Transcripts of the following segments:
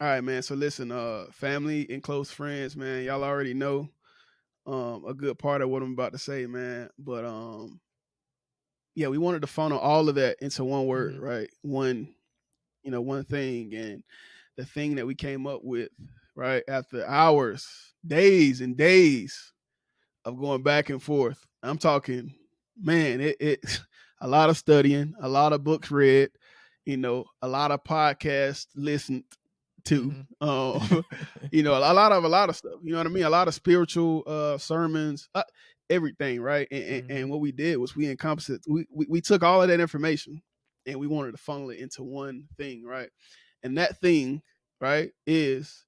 All right, man. So listen, family and close friends, man. Y'all already know a good part of what I'm about to say, man. But yeah, we wanted to funnel all of that into one word, Mhm. right? One thing, and the thing that we came up with, right, after hours, days and days of going back and forth. I'm talking, man, it a lot of studying, a lot of books read, a lot of podcasts listened to, Mhm. a lot of stuff. You know what I mean? A lot of spiritual sermons, everything, right? And Mhm. what we did was we encompassed it. We took all of that information and we wanted to funnel it into one thing, right? And that thing, right, is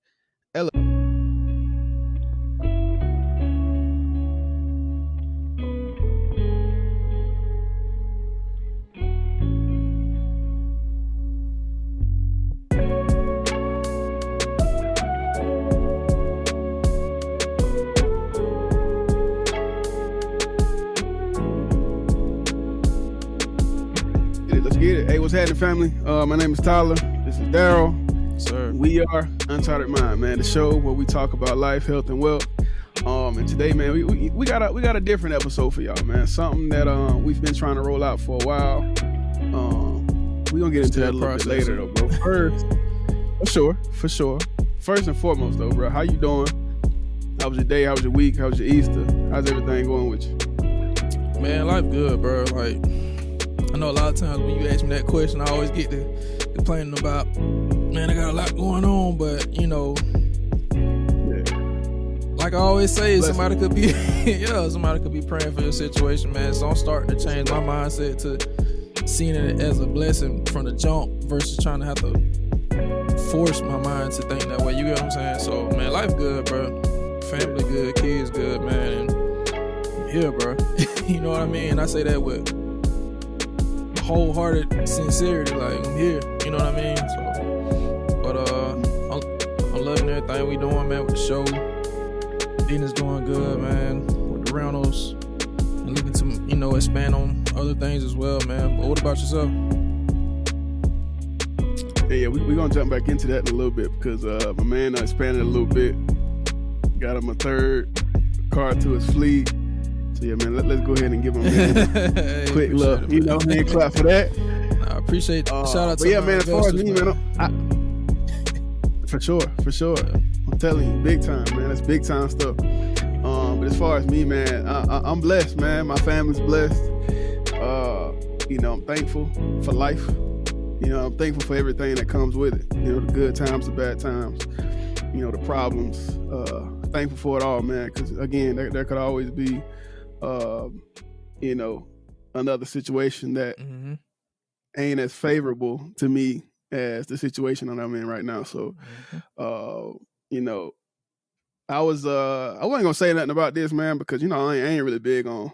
let's get it. Hey, what's happening, family? My name is Tyler. This is Daryl. Sir. We are Uncharted Mind, man, the show where we talk about life, health, and wealth. And today, man, we got a different episode for y'all, man. Something that we've been trying to roll out for a while. We're gonna get into that Still a little bit later, processing. though, bro. First, for sure. First and foremost, though, bro, how you doing? How was your day? How was your week? How was your Easter? How's everything going with you? Man, life good, bro. Like, I know a lot of times when you ask me that question, I always get to complaining about, man, I got a lot going on, but like I always say, somebody could be, somebody could be praying for your situation, man. So I'm starting to change my mindset to seeing it as a blessing from the jump versus trying to have to force my mind to think that way. You get what I'm saying? So, man, life good, bro. Family good, kids good, man. And I'm here, bro. You know what I mean? I say that with wholehearted sincerity, like I'm here. You know what I mean? So, but I'm loving everything we doing, man, with the show. Dina's doing good, man, with the rentals, and looking to expand on other things as well, man. But what about yourself? Yeah, we're gonna jump back into that in a little bit because my man expanded a little bit. Got him a third car to his fleet. So yeah, man, let's go ahead and give him a quick look. Hand clap for that. I appreciate shout out to yeah, my man. As far as me, man, for sure. Yeah. I'm telling you, big time, man. That's big time stuff. But as far as me, man, I'm blessed, man. My family's blessed. I'm thankful for life. I'm thankful for everything that comes with it. The good times, the bad times, the problems. Thankful for it all, man. Because again, there could always be, another situation that ain't as favorable to me as the situation that I'm in right now. So, I wasn't gonna say nothing about this, man, because I ain't really big on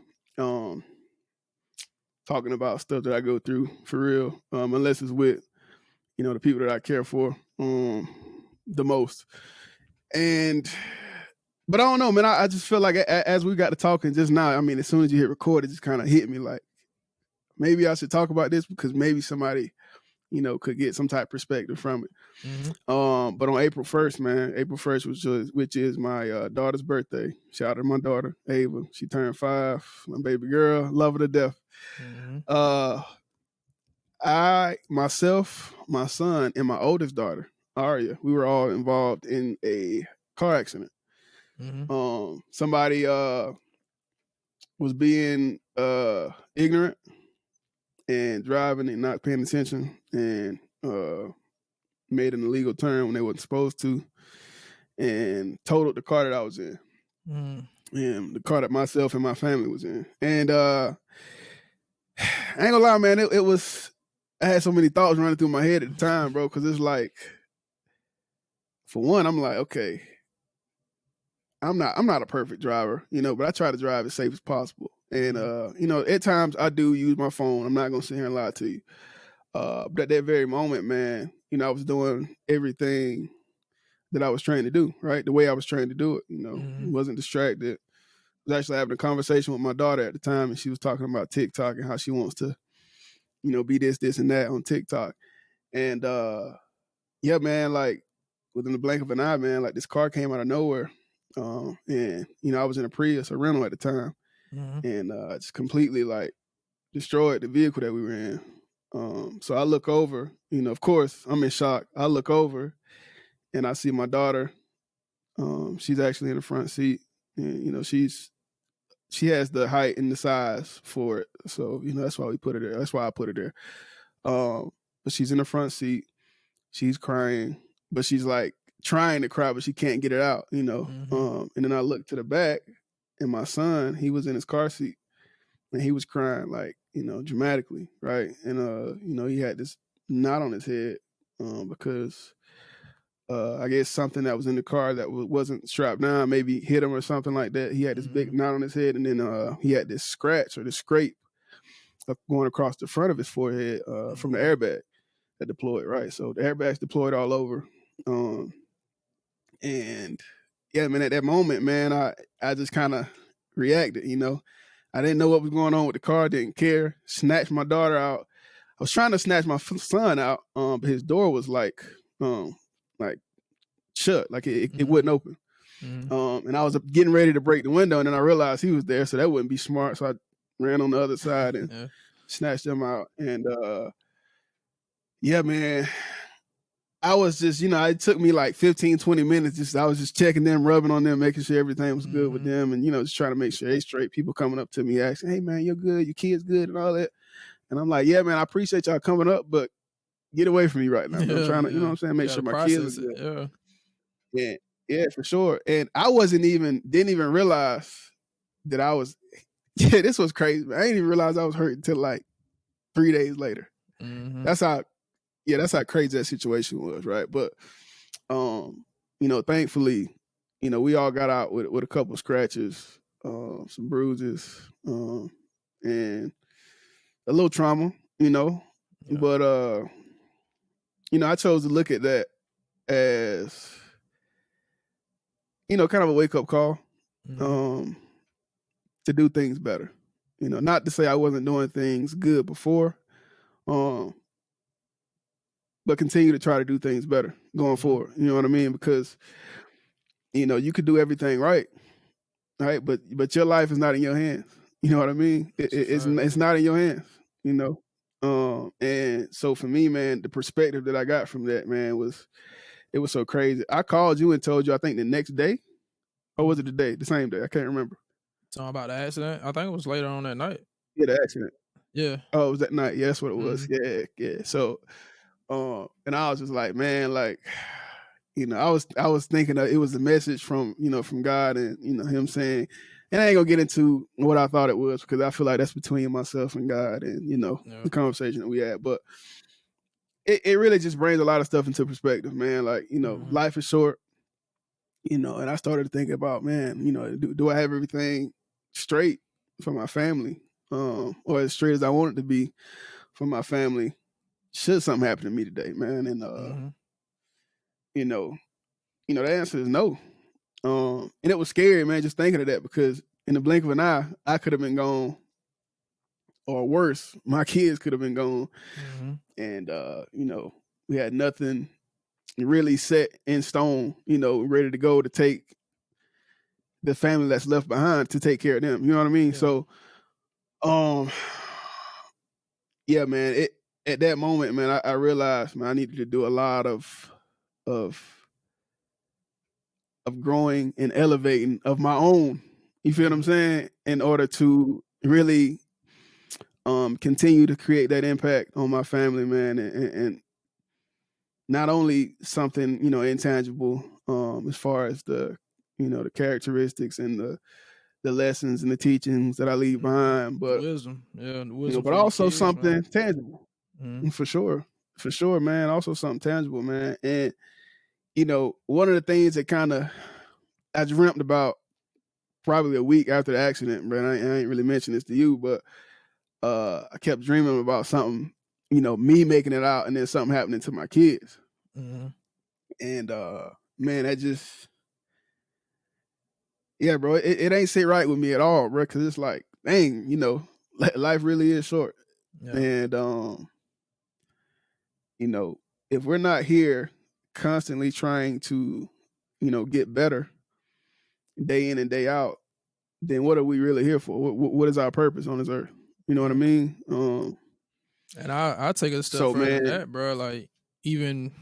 talking about stuff that I go through for real, unless it's with the people that I care for the most. But I don't know, man. I just feel like as we got to talking just now, I mean, as soon as you hit record, it just kind of hit me like maybe I should talk about this because maybe somebody could get some type of perspective from it. But on April 1st, man, April 1st, which is my daughter's birthday. Shout out to my daughter, Ava. She turned 5. My baby girl, love her to death. I, myself, my son, and my oldest daughter, Aria, we were all involved in a car accident. Somebody was being ignorant and driving and not paying attention and made an illegal turn when they wasn't supposed to and totaled the car that I was in. And the car that myself and my family was in. And I ain't gonna lie, man, it was, I had so many thoughts running through my head at the time, bro, because it's like, for one, I'm like, okay, I'm not a perfect driver, but I try to drive as safe as possible. And at times I do use my phone. I'm not gonna sit here and lie to you. But at that very moment, man, I was doing everything that I was trained to do, right? The way I was trained to do it, wasn't distracted. I was actually having a conversation with my daughter at the time, and she was talking about TikTok and how she wants to, be this, and that on TikTok. And yeah, man, like within the blink of an eye, man, like this car came out of nowhere. And, I was in a Prius, a rental at the time. And just completely like destroyed the vehicle that we were in. So I look over, of course, I'm in shock. I look over and I see my daughter. She's actually in the front seat. And, she has the height and the size for it. So, that's why we put her there. That's why I put her there. But she's in the front seat. She's crying, but she's like trying to cry, but she can't get it out, And then I look to the back and my son, he was in his car seat and he was crying like, dramatically. Right. And, he had this knot on his head because I guess something that was in the car that wasn't strapped down, maybe hit him or something like that. He had this big knot on his head, and then he had this scratch or this scrape going across the front of his forehead from the airbag that deployed, right? So the airbags deployed all over. And yeah, man, at that moment, man, I just kind of reacted, I didn't know what was going on with the car, didn't care, snatched my daughter out. I was trying to snatch my son out, but his door was like shut, like it wouldn't open. And I was getting ready to break the window, and then I realized he was there, so that wouldn't be smart. So I ran on the other side and snatched him out. And yeah, man, I was just, it took me like 15, 20 minutes. I was just checking them, rubbing on them, making sure everything was good with them, and just trying to make sure they straight. People coming up to me asking, "Hey, man, you're good, your kid's good," and all that. And I'm like, "Yeah, man, I appreciate y'all coming up, but get away from me right now. I'm trying to, what I'm saying, make sure my kids are good." Yeah, for sure. And I didn't even realize that I was, this was crazy. I didn't even realize I was hurt until like 3 days later. That's how crazy that situation was, right? But, thankfully, we all got out with a couple scratches, some bruises, and a little trauma, but, I chose to look at that as, kind of a wake-up call to do things better. Not to say I wasn't doing things good before, but continue to try to do things better going forward. You know what I mean? Because, you could do everything right? But your life is not in your hands. You know what I mean? It's not in your hands, and so for me, man, the perspective that I got from that, man, was so crazy. I called you and told you, I think the next day, or was it the same day? I can't remember. Talking about the accident? I think it was later on that night. Yeah, the accident. Yeah. Oh, it was that night. Yeah, that's what it was. Yeah. So, and I was just like, man, like, I was thinking that it was a message from God, and him saying, and I ain't gonna get into what I thought it was because I feel like that's between myself and God, and the conversation that we had. But it really just brings a lot of stuff into perspective, man. Like, life is short, and I started to think about, man, do I have everything straight for my family, or as straight as I want it to be for my family, should something happen to me today, man? And the answer is no. And it was scary, man, just thinking of that, because in the blink of an eye, I could have been gone, or worse, my kids could have been gone. And we had nothing really set in stone, ready to go to take the family that's left behind to take care of them. You know what I mean? Yeah. So, yeah, man, at that moment, man, I realized, man, I needed to do a lot of growing and elevating of my own. You feel what I'm saying? In order to really continue to create that impact on my family, man, and not only something, intangible, as far as the characteristics and the lessons and the teachings that I leave behind, but the wisdom, the wisdom, but also kids, something, man, tangible, for sure, man. Also something tangible, man. And one of the things that kind of I dreamt about probably a week after the accident, man. I ain't really mentioned this to you, but I kept dreaming about something, me making it out, and then something happening to my kids. And man, that just, yeah, bro, it ain't sit right with me at all, bro, because it's like, dang, life really is short. And if we're not here constantly trying to, get better day in and day out, then what are we really here for? What is our purpose on this earth? You know what I mean? And I take it a step So, further than man, that, bro. Like, even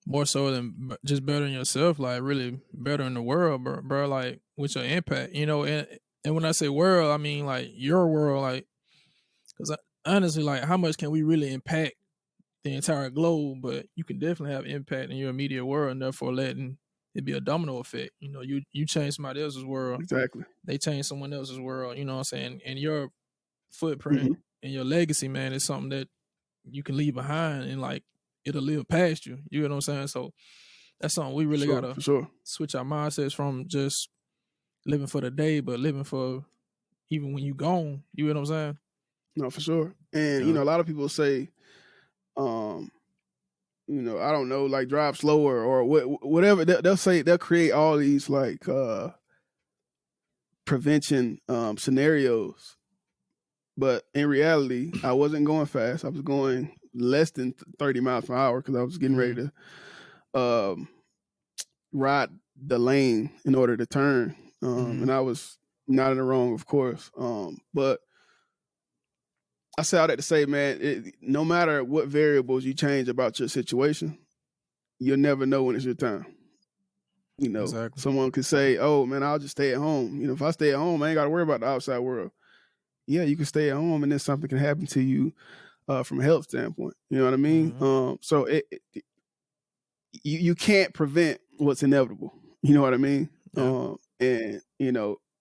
more so than just bettering yourself, like really bettering the world, bro. Like, with your impact, and when I say world, I mean like your world, like, because honestly, like, how much can we really impact the entire globe? But you can definitely have impact in your immediate world, and therefore letting it be a domino effect. You change somebody else's world, exactly. they change someone else's world. You know what I'm saying? And your footprint Hmm. and your legacy, man, is something that you can leave behind, and like, it'll live past you. You know what I'm saying? So that's something we really Sure, gotta for sure. switch our mindsets from just living for the day, but living for even when you gone. You know what I'm saying? No, for sure. And Yeah. a lot of people say, um, I don't know, like drive slower or whatever. They'll say they'll create all these like prevention scenarios, but in reality, I wasn't going fast. I was going less than 30 miles per hour because I was getting ready to ride the lane in order to turn, and I was not in the wrong, of course. But I say all that to say, man, no matter what variables you change about your situation, you'll never know when it's your time. Exactly. Someone could say, "Oh man, I'll just stay at home." If I stay at home, I ain't got to worry about the outside world. Yeah, you can stay at home, and then something can happen to you from a health standpoint. You know what I mean? So you can't prevent what's inevitable. You know what I mean? Yeah. And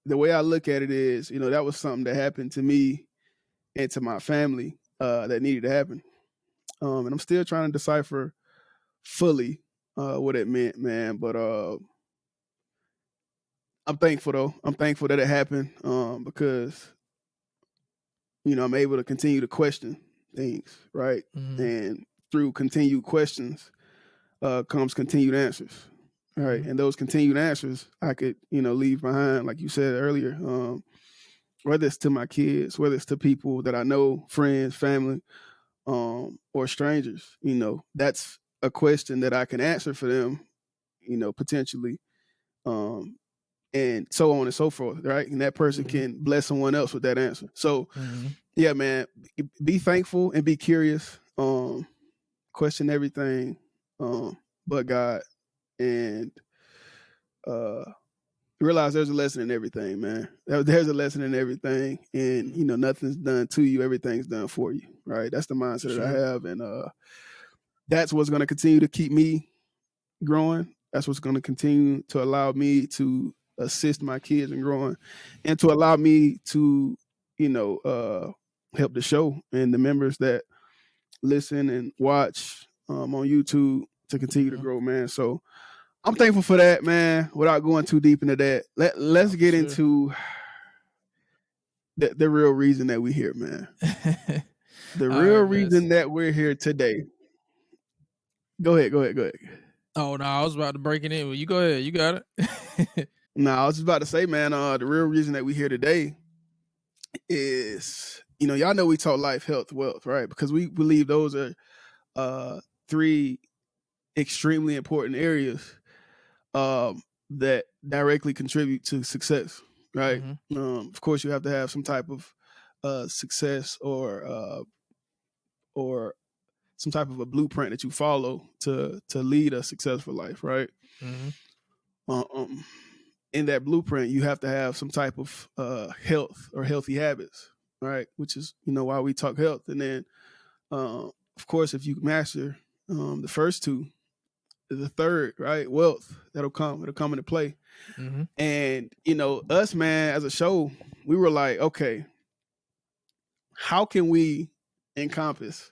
the way I look at it is, that was something that happened to me and to my family that needed to happen. And I'm still trying to decipher fully what it meant, man. But I'm thankful though. I'm thankful that it happened because I'm able to continue to question things, right? And through continued questions comes continued answers, right? And those continued answers I could leave behind, like you said earlier, whether it's to my kids, whether it's to people that I know, friends, family, or strangers. That's a question that I can answer for them, potentially, and so on and so forth, right? And that person can bless someone else with that answer. So, yeah, man, be thankful and be curious. Question everything, but God, and realize there's a lesson in everything, man. There's a lesson in everything, and nothing's done to you; everything's done for you, right? That's the mindset that I have, and that's what's going to continue to keep me growing. That's what's going to continue to allow me to assist my kids in growing, and to allow me to, help the show and the members that listen and watch on YouTube to continue to grow, man. So I'm thankful for that, man. Without going too deep into that, let's get into the real reason that we're here, man. The real reason that we're here today. Go ahead. Oh no, I was about to break it in. Well, you go ahead. You got it. No, I was just about to say, man, the real reason that we're here today is, y'all know we talk life, health, wealth, right? Because we believe those are three extremely important areas that directly contribute to success, right? Of course, you have to have some type of success or some type of a blueprint that you follow to lead a successful life, right? In that blueprint, you have to have some type of health or healthy habits, right? Which is why we talk health. And then, of course, if you master the first two, the third, right, wealth, it'll come into play. And us, man, as a show, we were like, okay, how can we encompass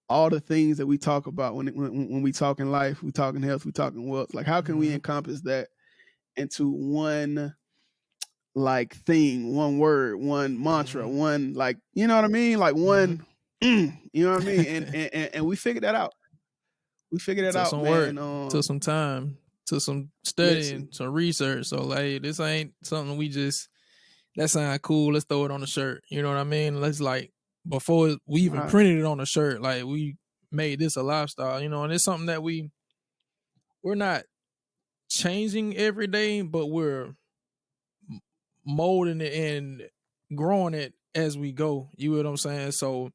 all the things that we talk about when we talk in life, we talk in health, we talk in wealth? Like, how can we encompass that into one like thing, one word, one mantra, one, like, you know what I mean? Like one, you know what I mean? And we figured that out. We figured it out, some man. Work, took some time, took some studying, some research. So like, this ain't something we just, that sound cool, let's throw it on the shirt. You know what I mean? Let's, like, before we even printed it on the shirt, like, we made this a lifestyle, and it's something that we not changing every day, but we're molding it and growing it as we go. You know what I'm saying? So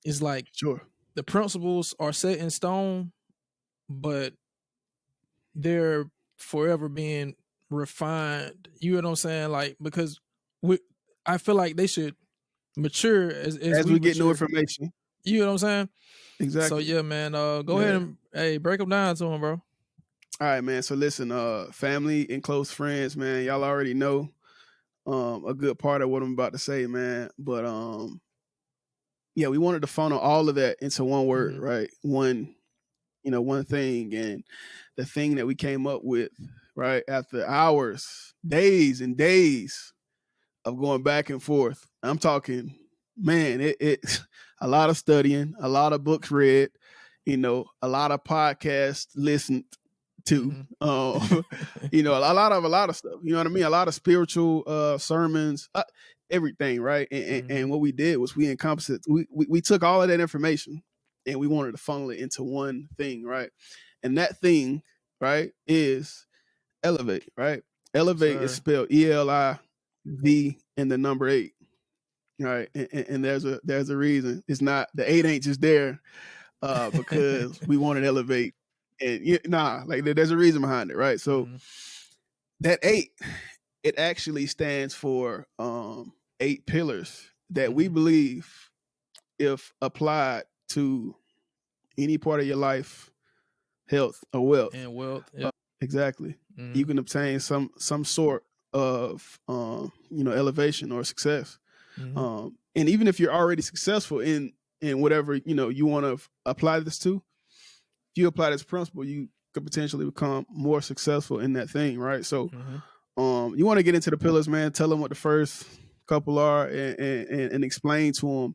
it's like Sure. the principles are set in stone, but they're forever being refined. You know what I'm saying? Like, because I feel like they should mature as we we get new mature. information. You know what I'm saying? Exactly. So yeah, man. Go ahead and break them down to him, bro. All right, man. So listen, family and close friends, man. Y'all already know a good part of what I'm about to say, man. But yeah, we wanted to funnel all of that into one word, right? One thing, and the thing that we came up with, right, after hours, days and days of going back and forth. I'm talking, man, it a lot of studying, a lot of books read, a lot of podcasts listened to, a lot of stuff. You know what I mean? A lot of spiritual sermons, everything, right? And what we did was we encompassed it. We took all of that information and we wanted to funnel it into one thing, right? And that thing, right, is elevate, right? Elevate is spelled ELIV and the number 8, right? And there's a reason. It's not, the 8 ain't just there because we wanted to elevate. And there's a reason behind it, right? So that 8, it actually stands for 8 pillars that we believe, if applied to any part of your life, health or wealth, exactly, you can obtain some sort of elevation or success. And even if you're already successful in whatever you want to apply this to, if you apply this principle, you could potentially become more successful in that thing, right? So you want to get into the pillars, man. Tell them what the first couple are and explain to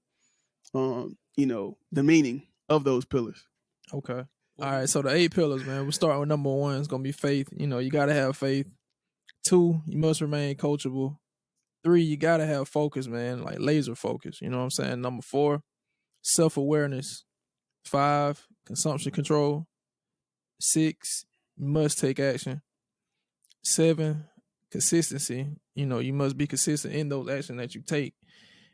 them the meaning of those pillars. Okay. All right, so the 8 pillars, man. We'll start with number 1. It's gonna be faith. You gotta have faith. 2, you must remain coachable. 3, you gotta have focus, man, like laser focus. You know what I'm saying? Number 4, self-awareness. 5, consumption control. 6, you must take action. 7, consistency. You must be consistent in those actions that you take.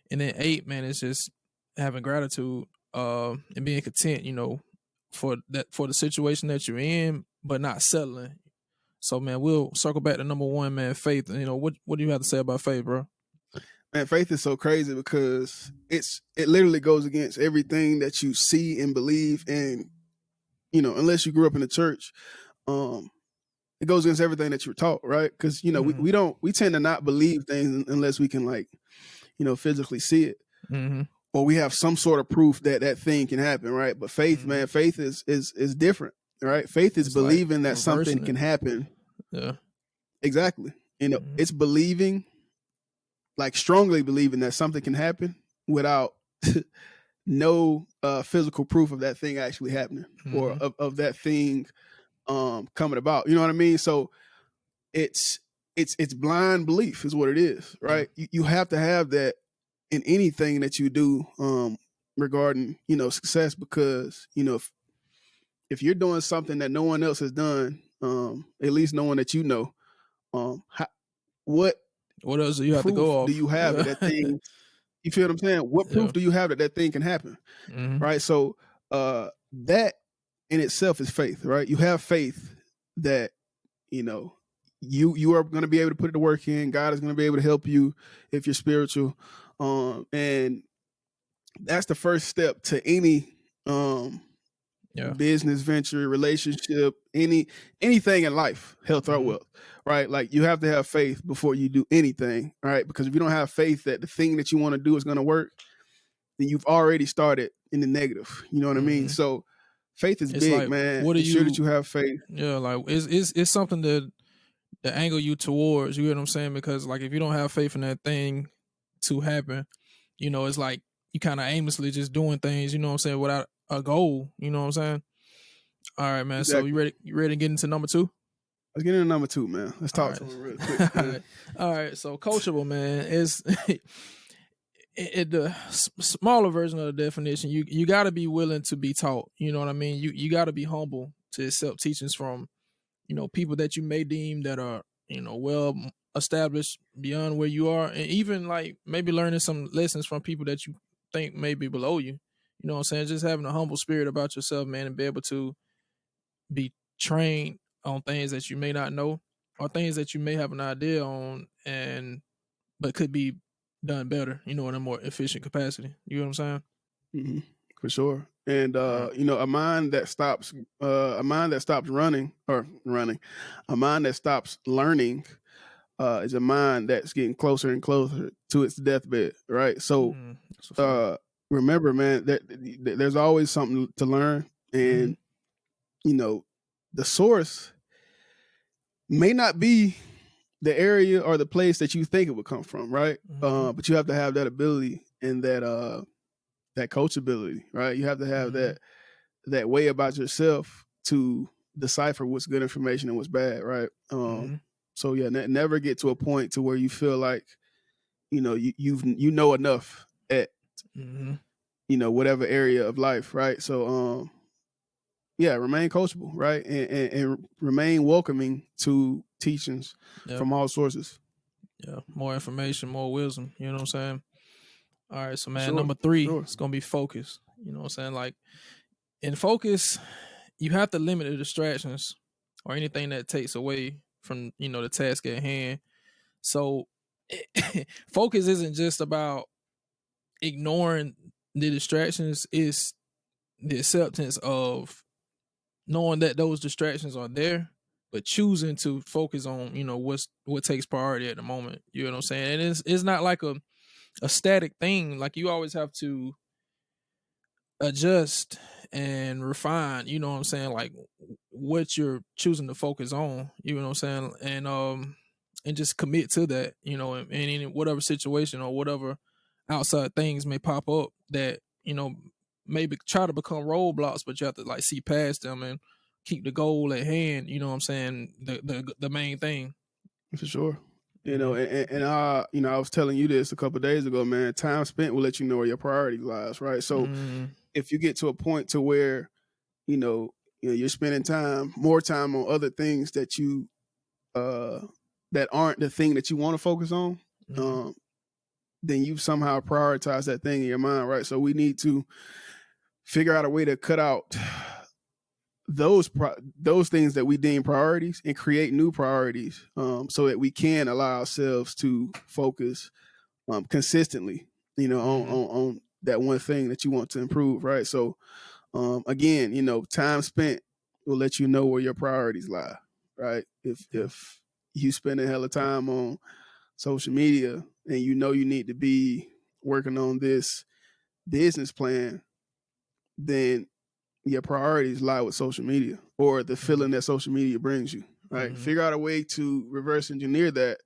And then 8, man, it's just having gratitude and being content, for the situation that you're in, but not settling. So, man, we'll circle back to number 1, man, faith. What do you have to say about faith, bro? Man, faith is so crazy because it literally goes against everything that you see and believe. And, unless you grew up in the church, it goes against everything that you're taught, right? Because, we tend to not believe things unless we can physically see it. Or we have some sort of proof that thing can happen, right? But faith, man, faith is different, right? Faith is believing that something can happen. Yeah. Exactly. It's believing, strongly believing that something can happen without no physical proof of that thing actually happening or of that thing coming about. You know what I mean? So it's blind belief is what it is, right? You have to have that in anything that you do regarding success, because if you're doing something that no one else has done, at least no one that what else do you have to go off? Do you have that thing? You feel what I'm saying? What proof do you have that thing can happen? Right. So that in itself is faith, right? You have faith that you are going to be able to put it to work in. God is going to be able to help you if you're spiritual. And that's the first step to any business venture, relationship, anything in life, health or wealth, right? Like, you have to have faith before you do anything, right? Because if you don't have faith that the thing that you want to do is going to work, then you've already started in the negative. You know what I mean? So faith is big, man. What sure that you have faith. Yeah, it's something that angle you towards, you know what I'm saying? Because if you don't have faith in that thing to happen, it's like you kind of aimlessly just doing things, you know what I'm saying, without a goal, you know what I'm saying? All right, man. Exactly. So you ready to get into number 2? Let's get into number 2, man. Let's talk to him real quick. All right. So coachable, man, is the smaller version of the definition. You got to be willing to be taught. You know what I mean? You got to be humble to accept teachings from, people that you may deem that are, well established beyond where you are, and even like maybe learning some lessons from people that you think may be below you. You know what I'm saying? Just having a humble spirit about yourself, man, and be able to be trained on things that you may not know or things that you may have an idea on but could be done better, in a more efficient capacity. You know what I'm saying? Mm-hmm. For sure. And a mind that stops running, a mind that stops learning is a mind that's getting closer and closer to its deathbed, right? So remember, man, that there's always something to learn, and the source may not be the area or the place that you think it would come from, right? But you have to have that ability and that coachability, right? You have to have that way about yourself to decipher what's good information and what's bad, right? So yeah, never get to a point to where you feel like you know enough at whatever area of life, right? So yeah, remain coachable, right? And remain welcoming to teachings from all sources. Yeah, more information, more wisdom. You know what I'm saying? All right, so man, number 3 it's gonna be focus. You know what I'm saying? Like in focus, you have to limit the distractions or anything that takes away from the task at hand. So focus isn't just about ignoring the distractions, it's the acceptance of knowing that those distractions are there, but choosing to focus on what takes priority at the moment. You know what I'm saying? And it's not like a static thing. Like you always have to adjust and refine, you know what I'm saying, like what you're choosing to focus on, you know what I'm saying, and just commit to that, and in whatever situation or whatever outside things may pop up that maybe try to become roadblocks, but you have to like see past them and keep the goal at hand, you know what I'm saying, the main thing. For sure. And I was telling you this a couple of days ago, man. Time spent will let you know where your priority lies, right? So if you get to a point to where you're spending more time on other things that you that aren't the thing that you want to focus on, then you somehow prioritize that thing in your mind, right? So we need to figure out a way to cut out those things that we deem priorities and create new priorities, so that we can allow ourselves to focus consistently, on that one thing that you want to improve, right? So again, time spent will let you know where your priorities lie, right? If you spend a hell of time on social media and you need to be working on this business plan, then your priorities lie with social media or the feeling that social media brings you, right? Figure out a way to reverse engineer that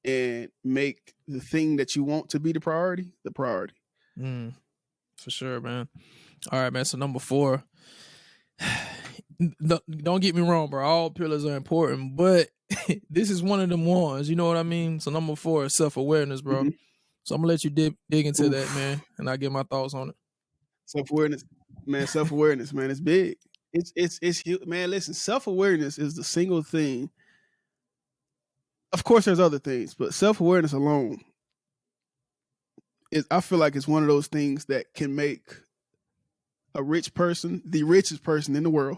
and make the thing that you want to be the priority. For sure, man. All right, man. So number 4, don't get me wrong, bro. All pillars are important, but this is one of them ones. You know what I mean? So number 4 is self-awareness, bro. So I'm gonna let you dig into that, man, and I'll get my thoughts on it. Self-awareness, man. Self-awareness, man. It's big. It's huge, man. Listen, self-awareness is the single thing. Of course, there's other things, but self-awareness alone I feel like it's one of those things that can make a rich person the richest person in the world,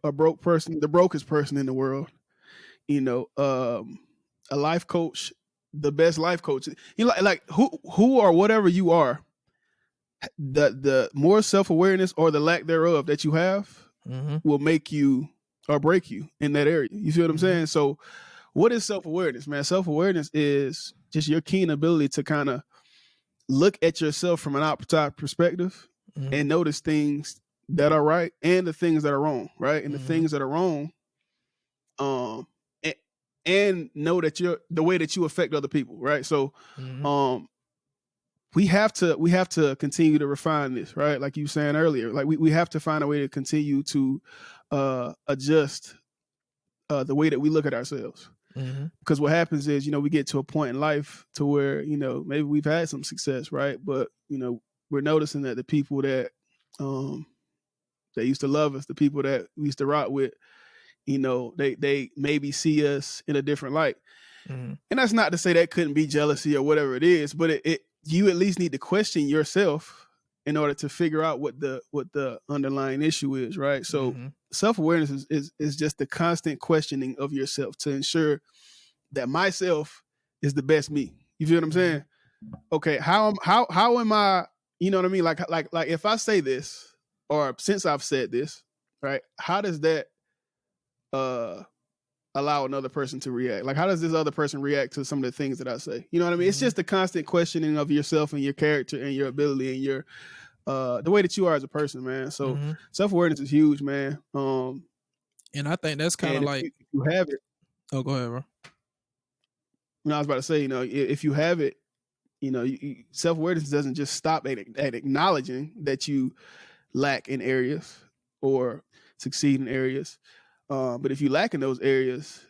a broke person the brokest person in the world, a life coach the best life coach. Like who or whatever you are, the more self-awareness or the lack thereof that you have will make you or break you in that area. You see what I'm saying? So what is self-awareness, man? Self-awareness is just your keen ability to kind of look at yourself from an outside perspective and notice things that are right and the things that are wrong, right? And the things that are wrong, and know that you're the way that you affect other people, right? So we have to continue to refine this, right? Like you were saying earlier, like we have to find a way to continue to adjust the way that we look at ourselves. Because what happens is, we get to a point in life to where, maybe we've had some success, right? But, we're noticing that the people that that used to love us, the people that we used to rock with, they maybe see us in a different light. Mm-hmm. And that's not to say that couldn't be jealousy or whatever it is, but you at least need to question yourself in order to figure out what the underlying issue is, right? So self-awareness is just the constant questioning of yourself to ensure that myself is the best me. You feel what I'm saying? Okay, how am I, you know what I mean? Like if I say this, or since I've said this, right, how does that allow another person to react? Like, how does this other person react to some of the things that I say? You know what I mean? It's just the constant questioning of yourself and your character and your ability and your the way that you are as a person, man. So self-awareness is huge, man. And I think that's kind of like, if you have it. Oh, go ahead, bro. I was about to say, if you have it, self-awareness doesn't just stop at acknowledging that you lack in areas or succeed in areas. But if you lack in those areas,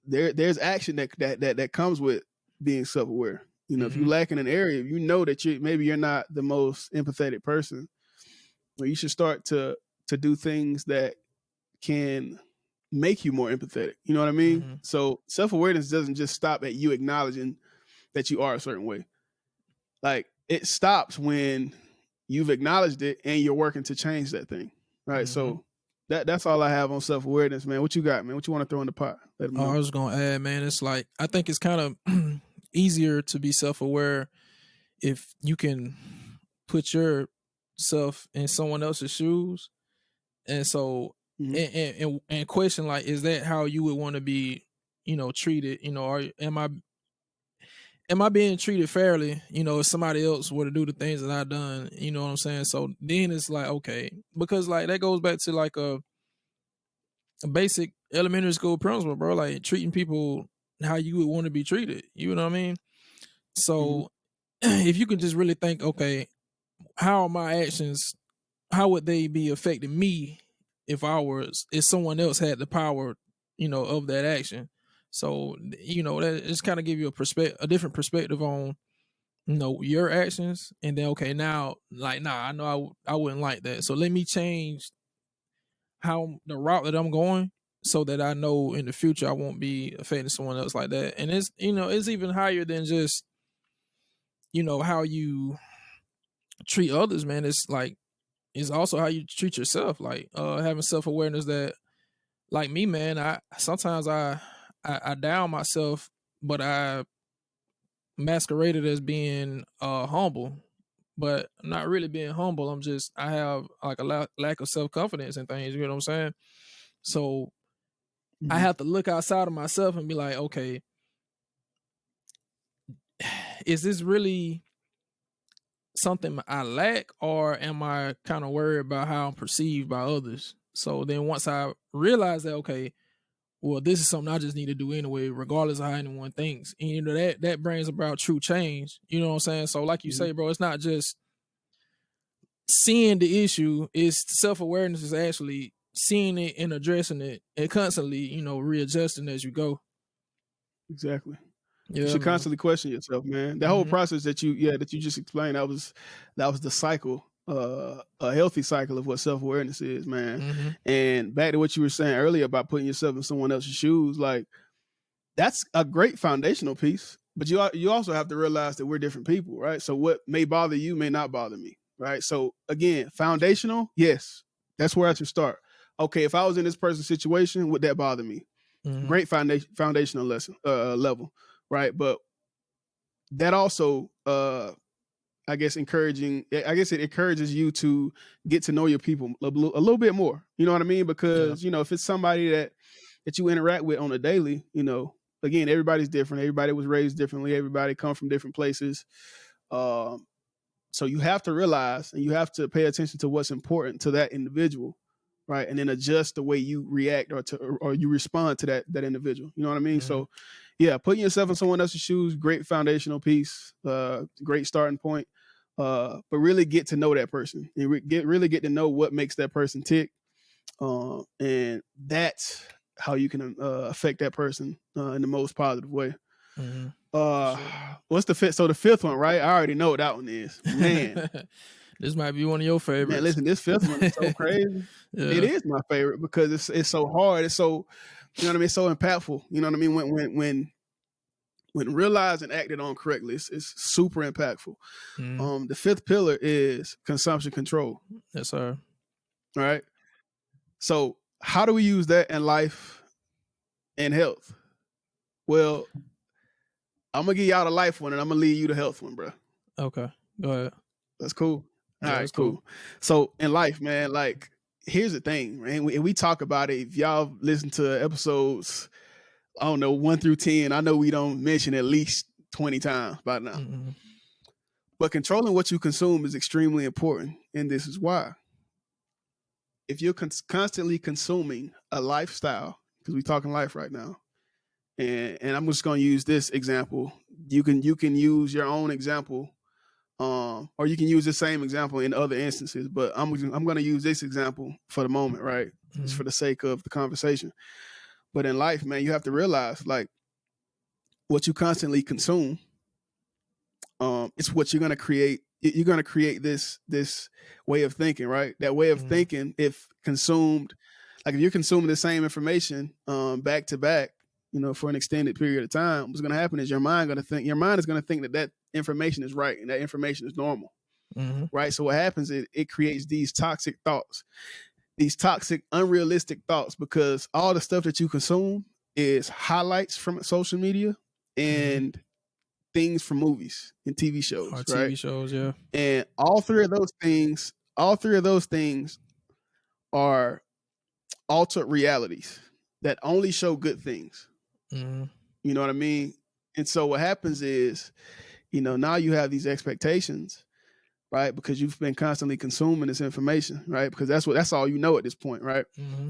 there's action that comes with being self-aware. If you lack in an area, you know that maybe you're not the most empathetic person, or you should start to do things that can make you more empathetic. You know what I mean? So self-awareness doesn't just stop at you acknowledging that you are a certain way. Like, it stops when you've acknowledged it and you're working to change that thing. Right. So that's all I have on self-awareness, man. What you got, man? What you want to throw in the pot? Let them know. I was going to add, man, it's like, I think it's kind of easier to be self-aware if you can put yourself in someone else's shoes. And so, and question, like, is that how you would want to be, treated? Or am I being treated fairly? If somebody else were to do the things that I've done, you know what I'm saying? So then it's like, okay, because like that goes back to like a basic elementary school principle, bro, like treating people how you would want to be treated. You know what I mean? So if you can just really think, okay, how are my actions, how would they be affecting me if someone else had the power, of that action? So, that just kind of give you a different perspective on, your actions. And then, okay, now, like, nah, I know I wouldn't like that. So let me change the route that I'm going so that I know in the future I won't be affecting someone else like that. And it's, it's even higher than just, how you treat others, man. It's like, it's also how you treat yourself. Like, having self-awareness that, like me, man, I sometimes I down myself, but I masquerade it as being humble, but I'm not really being humble. I have like a lack of self-confidence and things, you know what I'm saying? So I have to look outside of myself and be like, okay, is this really something I lack, or am I kind of worried about how I'm perceived by others? So then once I realize that, okay, well, this is something I just need to do anyway, regardless of how anyone thinks. And that brings about true change. You know what I'm saying? So like you say, bro, it's not just seeing the issue, it's self-awareness is actually seeing it and addressing it and constantly, readjusting as you go. Exactly. Yeah, you should constantly question yourself, man. That whole process that you just explained, that was the cycle, a healthy cycle of what self-awareness is, man. And back to what you were saying earlier about putting yourself in someone else's shoes, like, that's a great foundational piece. But you also have to realize that we're different people, right? So what may bother you may not bother me, right? So again, foundational, yes, that's where I should start. Okay, if I was in this person's situation, would that bother me? Great foundational level, right? But that also, I guess it encourages you to get to know your people a little bit more. You know what I mean? Because if it's somebody that you interact with on a daily, again, everybody's different. Everybody was raised differently. Everybody come from different places. So you have to realize and you have to pay attention to what's important to that individual, right? And then adjust the way you react or you respond to that individual. You know what I mean? So yeah, putting yourself in someone else's shoes, great foundational piece, great starting point. But really get to know that person and really get to know what makes that person tick. And that's how you can affect that person in the most positive way. Sure. What's the fifth? So the fifth one, right? I already know what that one is. Man, This might be one of your favorites. Man, listen, this fifth one is so crazy. Yeah. It is my favorite because it's so hard. It's so, you know what I mean? It's so impactful. You know what I mean? When realized and acted on correctly, it's super impactful. The fifth pillar is consumption control. Yes, sir. All right. So how do we use that in life and health? Well, I'm gonna give y'all the life one and I'm gonna leave you the health one, bro. Okay, go ahead. That's cool. All Yeah, right, that's cool. So in life, man, like here's the thing, man. We talk about it. If y'all listen to episodes, I don't know, 1 through 10, I know we don't mention at least 20 times by now. Mm-hmm. But controlling what you consume is extremely important, and this is why. If you're constantly consuming a lifestyle, because we're talking life right now, and I'm just going to use this example. You can use your own example, or you can use the same example in other instances. But I'm going to use this example for the moment, right? Mm-hmm. Just for the sake of the conversation. But in life, man, you have to realize, like, what you constantly consume, it's what you're going to create. You're going to create this way of thinking, right? That way of thinking, if consumed, like if you're consuming the same information back to back, you know, for an extended period of time, what's going to happen is your mind is going to think that information is right and that information is normal, right? So what happens is it creates these toxic thoughts, these toxic, unrealistic thoughts, because all the stuff that you consume is highlights from social media and things from movies and TV shows, right? TV shows, yeah. And all three of those things are altered realities that only show good things. You know what I mean? And so what happens is, you know, now you have these expectations, right? Because you've been constantly consuming this information, right? Because that's all you know at this point, right?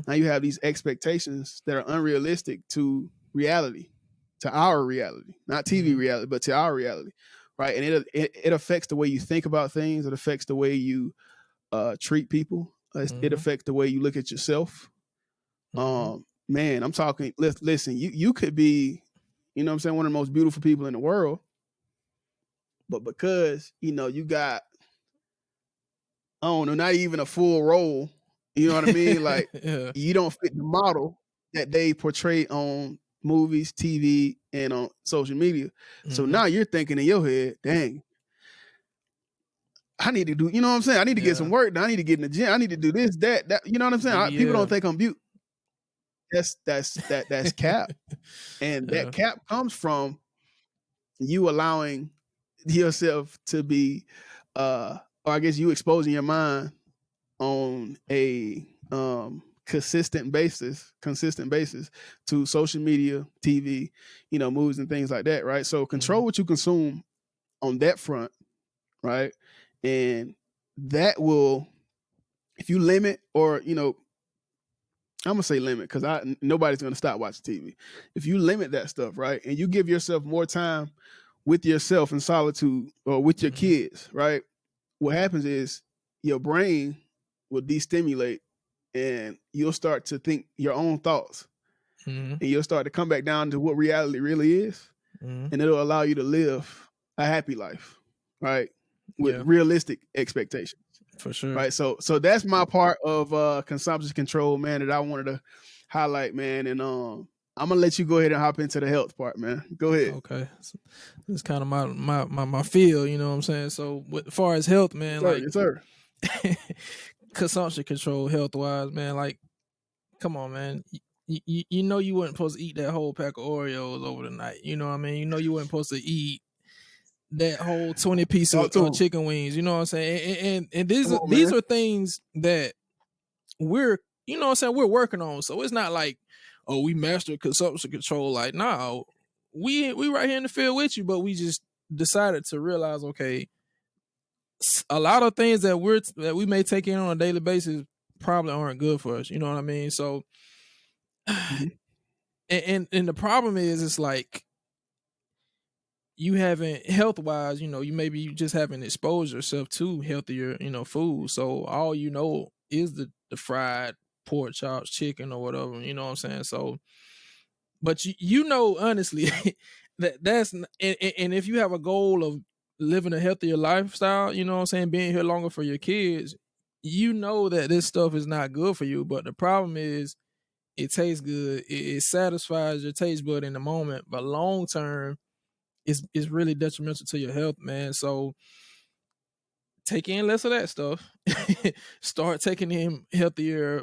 Now you have these expectations that are unrealistic to reality, to our reality, not TV reality, but to our reality, right? And it affects the way you think about things. It affects the way you treat people. It affects the way you look at yourself. Man, I'm talking, listen, you could be, you know what I'm saying, one of the most beautiful people in the world, but because, you know, you got, I don't know, not even a full role, you know what I mean? Like, you don't fit the model that they portray on movies, TV, and on social media. So now you're thinking in your head, dang, I need to do, you know what I'm saying? I need to get some work done. I need to get in the gym. I need to do this, that, you know what I'm saying? People don't think I'm beautiful. That's cap. And that cap comes from you allowing yourself to be, or I guess you exposing your mind on a consistent basis to social media, TV, you know, movies and things like that, right? So control what you consume on that front, right? And that will, if you limit, or, you know, I'm gonna say limit because nobody's gonna stop watching TV. If you limit that stuff, right, and you give yourself more time with yourself in solitude or with your kids, right, what happens is your brain will destimulate and you'll start to think your own thoughts, and you'll start to come back down to what reality really is, and it'll allow you to live a happy life, right, with realistic expectations. For sure. Right. So that's my part of consumption control, man, that I wanted to highlight, man. And I'm gonna let you go ahead and hop into the health part, man. Go ahead. Okay. So it's kind of my field, you know what I'm saying? So as far as health, man, Yes, sir. Consumption control health wise, man, like, come on, man. You know you weren't supposed to eat that whole pack of Oreos over the night. You know what I mean? You know you weren't supposed to eat that whole 20 piece of chicken wings, you know what I'm saying? And these are things that we're, you know what I'm saying, we're working on. So it's not like, oh, we mastered consumption control. Like, no, we right here in the field with you, but we just decided to realize, okay, a lot of things that we may take in on a daily basis probably aren't good for us. You know what I mean? So, and the problem is, it's like, you haven't, health wise, you know, you just haven't exposed yourself to healthier, you know, food. So all you know is the fried pork chops, chicken, or whatever, you know what I'm saying? So, but you know, honestly, that's, and if you have a goal of living a healthier lifestyle, you know what I'm saying, being here longer for your kids, you know that this stuff is not good for you. But the problem is it tastes good. It satisfies your taste bud in the moment, but long term, it's really detrimental to your health, man. So take in less of that stuff. Start taking in healthier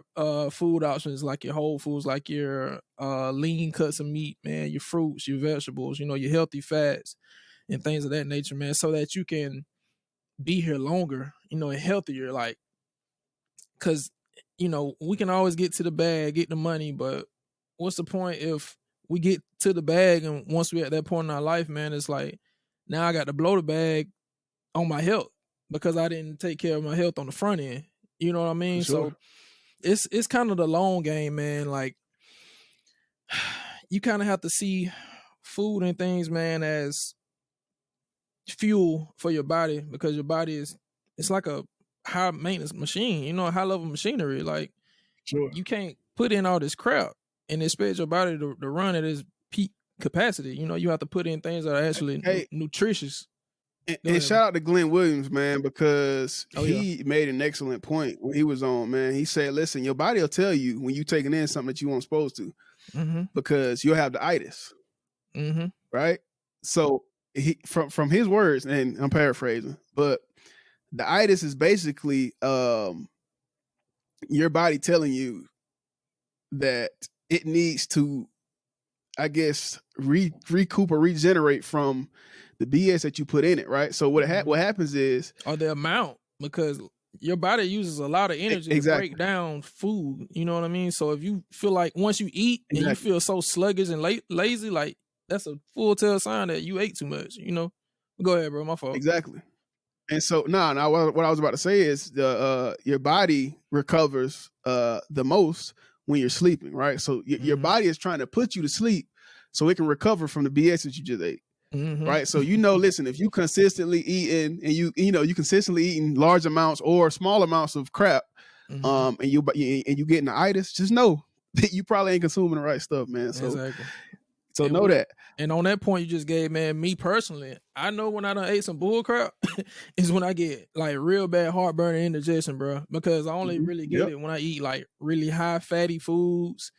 food options like your whole foods, like your lean cuts of meat, man, your fruits, your vegetables, you know, your healthy fats and things of that nature, man, so that you can be here longer, you know, and healthier. Like, cause you know, we can always get to the bag, get the money, but what's the point if we get to the bag and once we're at that point in our life, man, it's like now I got to blow the bag on my health because I didn't take care of my health on the front end. You know what I mean? sure. So it's kind of the long game, man. Like you kind of have to see food and things, man, as fuel for your body because your body it's like a high maintenance machine, you know, a high level machinery. Like Sure. you can't put in all this crap and expect your body to run at its peak capacity. You know, you have to put in things that are actually nutritious. And shout out to Glenn Williams, man, because Oh, he made an excellent point when he was on, man. He said, listen, your body will tell you when you're taking in something that you weren't supposed to because you'll have the itis, right? So he from his words, and I'm paraphrasing, but the itis is basically your body telling you that it needs to, I guess, recoup or regenerate from the BS that you put in it, right? So what happens is, or the amount, because your body uses a lot of energy to break down food. You know what I mean? So if you feel like once you eat and you feel so sluggish and lazy, like that's a full tell sign that you ate too much. You know, go ahead, bro. My fault. Exactly. And so now what I was about to say is your body recovers the most when you're sleeping, right? So your body is trying to put you to sleep so it can recover from the BS that you just ate. Right. So, you know, listen, if you consistently eating and you consistently eating large amounts or small amounts of crap, and you getting the itis, just know that you probably ain't consuming the right stuff, man. So, exactly. So and know that. And on that point you just gave, man, me personally, I know when I done ate some bull crap is when I get like real bad heartburn and indigestion, bro. Because I only really get it when I eat like really high fatty foods,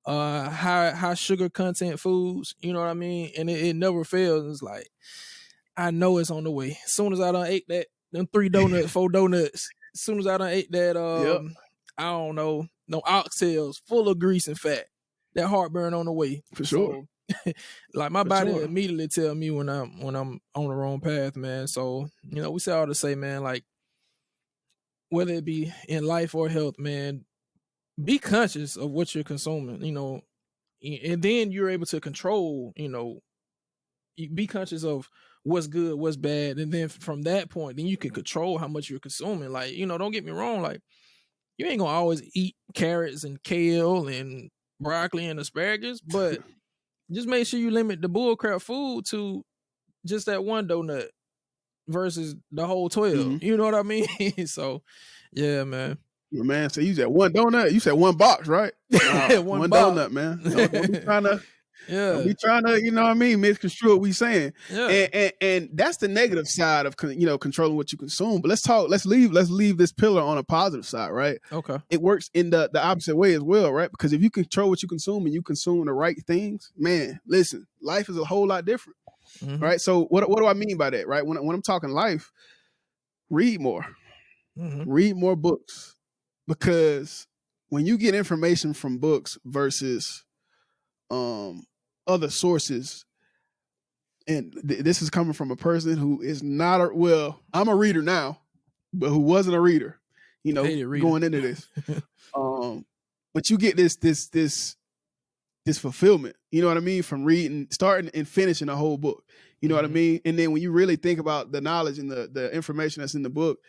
high sugar content foods, you know what I mean? And it never fails. It's like I know it's on the way. As soon as I done ate that, them 4 donuts, as soon as I done ate that I don't know, no oxtails full of grease and fat, that heartburn on the way. For sure. So, like my body immediately tell me when I'm on the wrong path, man. So, you know, we say all to say, man, like whether it be in life or health, man, be conscious of what you're consuming, you know, and then you're able to control, you know, be conscious of what's good, what's bad. And then from that point, then you can control how much you're consuming. Like, you know, don't get me wrong. Like you ain't gonna always eat carrots and kale and broccoli and asparagus, but just make sure you limit the bullcrap food to just that one donut versus the whole 12. You know what I mean? So, yeah, man. Your man said you said one donut. You said one box, right? One donut, man. Don't be trying to, don't be trying to, you know what I mean, misconstrue what we saying. Yeah. And that's the negative side of, you know, controlling what you consume. But let's leave this pillar on a positive side, right? Okay. It works in the opposite way as well, right? Because if you control what you consume and you consume the right things, man, listen, life is a whole lot different, right? So what do I mean by that, right? When I'm talking life, read more, read more books. Because when you get information from books versus other sources, and this is coming from a person who is not I'm a reader now, but who wasn't a reader, you know, going into this. But you get this fulfillment, you know what I mean, from reading, starting and finishing a whole book, you know what I mean? And then when you really think about the knowledge and the information that's in the book,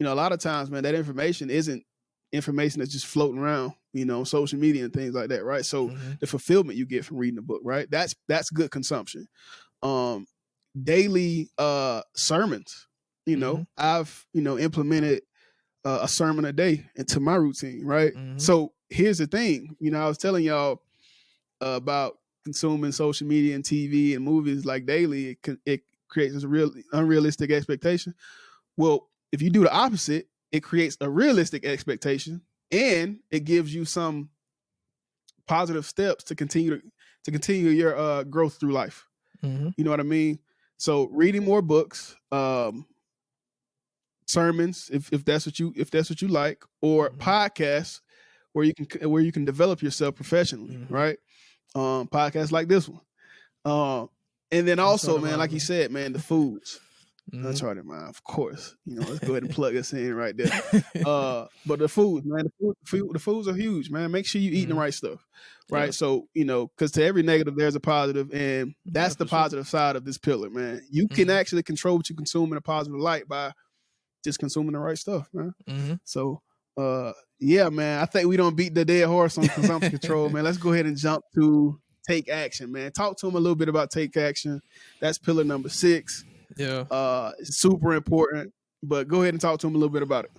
you know, a lot of times, man, that information isn't information that's just floating around, you know, social media and things like that, right? So the fulfillment you get from reading a book, right? That's good consumption. Daily sermons, you know, I've, you know, implemented a sermon a day into my routine, right? So here's the thing, you know, I was telling y'all about consuming social media and TV and movies like daily. It creates a real unrealistic expectation. Well, if you do the opposite, it creates a realistic expectation, and it gives you some positive steps to continue your growth through life. Mm-hmm. You know what I mean? So reading more books, sermons, if that's what you like, or podcasts where you can develop yourself professionally, right? Podcasts like this one. And then also, man, like you said, man, the foods. Uncharted Mind, of course. Let's go ahead and plug us in right there. But the foods, man, the foods are huge, man. Make sure you eating the right stuff, right? Yeah. So, because to every negative, there's a positive, and that's the positive side of this pillar, man. You can actually control what you consume in a positive light by just consuming the right stuff, man. So, yeah, man, I think we don't beat the dead horse on consumption control, man. Let's go ahead and jump to take action, man. Talk to them a little bit about take action. That's pillar number 6. Yeah. It's super important, but go ahead and talk to him a little bit about it.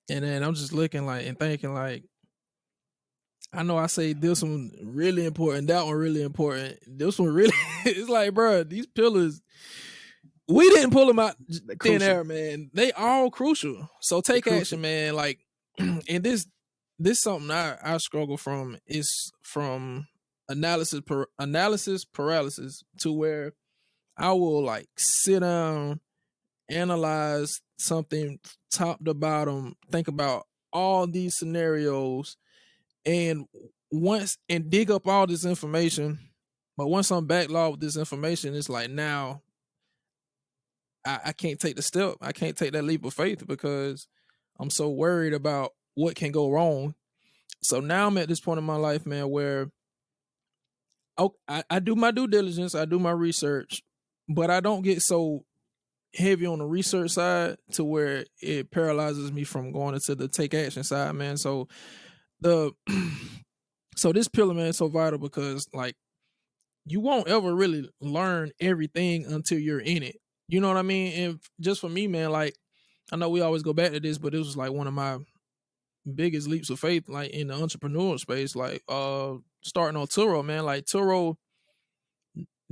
And then I'm just looking and thinking I know I say this one really important, that one really important. This one really, it's like, bro, these pillars, we didn't pull them out thin air, man. They all crucial. So take action, man. And this something I struggle from is from analysis paralysis to where I will sit down, analyze something top to bottom, think about all these scenarios, and dig up all this information. But once I'm backlogged with this information, it's like now I can't take the step. I can't take that leap of faith because I'm so worried about what can go wrong. So now I'm at this point in my life, man, where I do my due diligence, I do my research, but I don't get so heavy on the research side to where it paralyzes me from going into the take action side, man. So so this pillar, man, is so vital because you won't ever really learn everything until you're in it. You know what I mean? And just for me, man, I know we always go back to this, but it was one of my biggest leaps of faith, in the entrepreneurial space, starting on Turo, man. Turo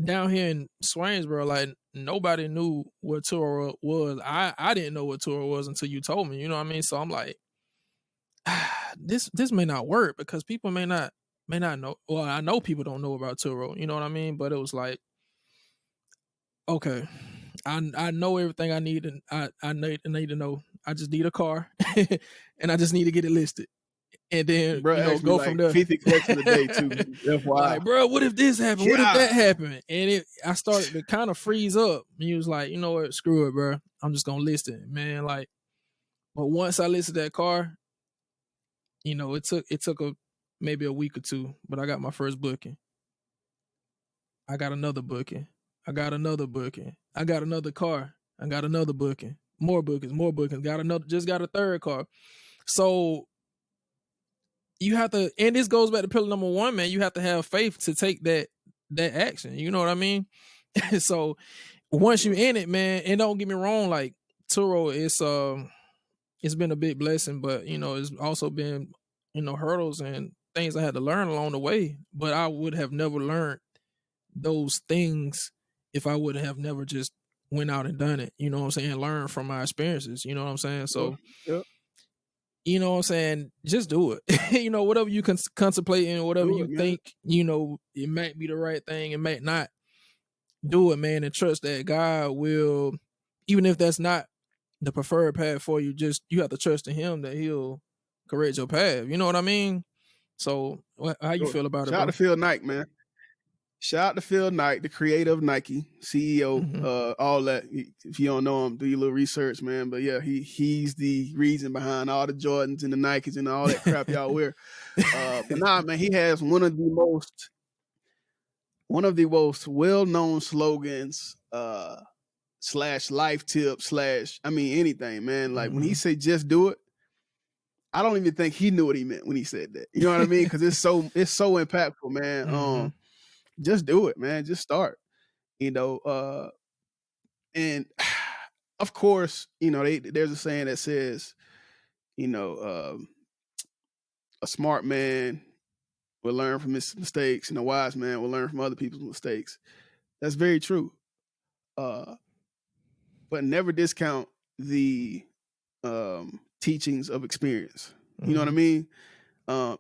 down here in Swainsboro, nobody knew what Turo was. I didn't know what Turo was until you told me. You know what I mean? So I'm like, this may not work because people may not know. Well, I know people don't know about Turo. You know what I mean? But it was like, okay, I know everything I need, and I need to know. I just need a car, and I just need to get it listed. And then go from there. 50 questions a day too. Bro, what if this happened? Yeah. What if that happened? And I started to kind of freeze up. And he was like, you know what? Screw it, bro. I'm just gonna list it, man. But once I listed that car, it took maybe a week or two. But I got my first booking. I got another booking. I got another booking. I got another car. I got another booking. More bookings. Just got a third car. So you have to, and this goes back to pillar number 1, man. You have to have faith to take that action. You know what I mean? So once you're in it, man, and don't get me wrong, Turo, it's been a big blessing, but it's also been hurdles and things I had to learn along the way. But I would have never learned those things if I would have never just went out and done it. You know what I'm saying? Learn from my experiences. You know what I'm saying? So. Yeah. You know what I'm saying? Just do it. Whatever you can contemplate and whatever you think, it might be the right thing. It might not. Do it, man, and trust that God will, even if that's not the preferred path for you, you have to trust in him that he'll correct your path. You know what I mean? So how you feel about it, bro? Shout out to Phil Knight, man. Shout out to Phil Knight, the creator of Nike, CEO, all that. If you don't know him, do your little research, man. But yeah, he's the reason behind all the Jordans and the Nikes and all that crap y'all wear. But nah, man, he has one of the most well-known slogans, / life tip / anything, man. When he say just do it, I don't even think he knew what he meant when he said that. You know what I mean? Because it's so impactful, man. Just do it, man. Just start, and of course, there's a saying that says, a smart man will learn from his mistakes and a wise man will learn from other people's mistakes. That's very true. but never discount the teachings of experience. You know what I mean?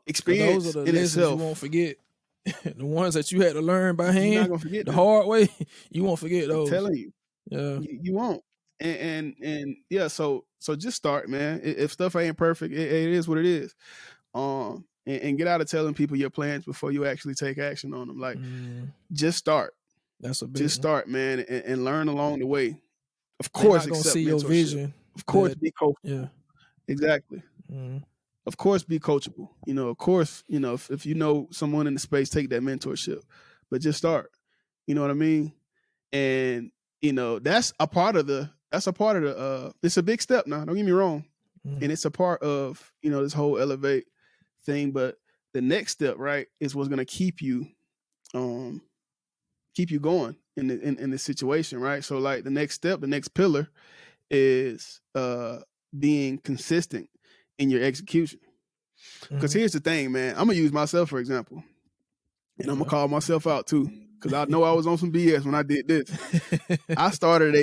Experience those are the in lessons itself. you won't forget. The ones that you had to learn by hand, you're not gonna forget the them. hard way, you won't forget those. I'm telling you. Yeah. You won't. And yeah, so just start, man. If stuff ain't perfect, it is what it is. And get out of telling people your plans before you actually take action on them. Like, just start. That's a big just start, man, and learn along the way. Of They're course, not gonna accept see your mentorship. vision. Of course, be coachable. Yeah. Exactly. Of course, be coachable. You know, of course, you know, if you know someone in the space, take that mentorship. But just start. You know what I mean? And you know, that's a part of the it's a big step now, don't get me wrong. And it's a part of, you know, this whole elevate thing. But the next step, right, is what's gonna keep you going in this situation, right? So like the next step, the next pillar is being consistent in your execution. Because here's the thing, man, I'm gonna use myself for example, and I'm gonna call myself out too, because I know I was on some BS when I did this. I started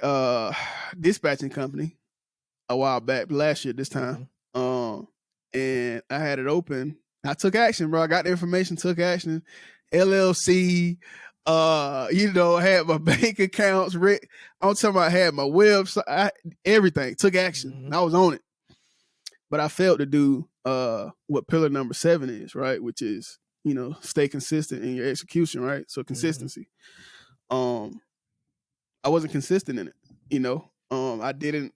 a dispatching company a while back, last year this time, and I had it open. I took action, bro. I got the information, took action. LLC, you know, I had my bank accounts. I'm talking about I had my website, everything. Took action. I was on it. But I failed to do what pillar number 7 is, right? Which is, you know, stay consistent in your execution, right? So consistency. I wasn't consistent in it, you know. I didn't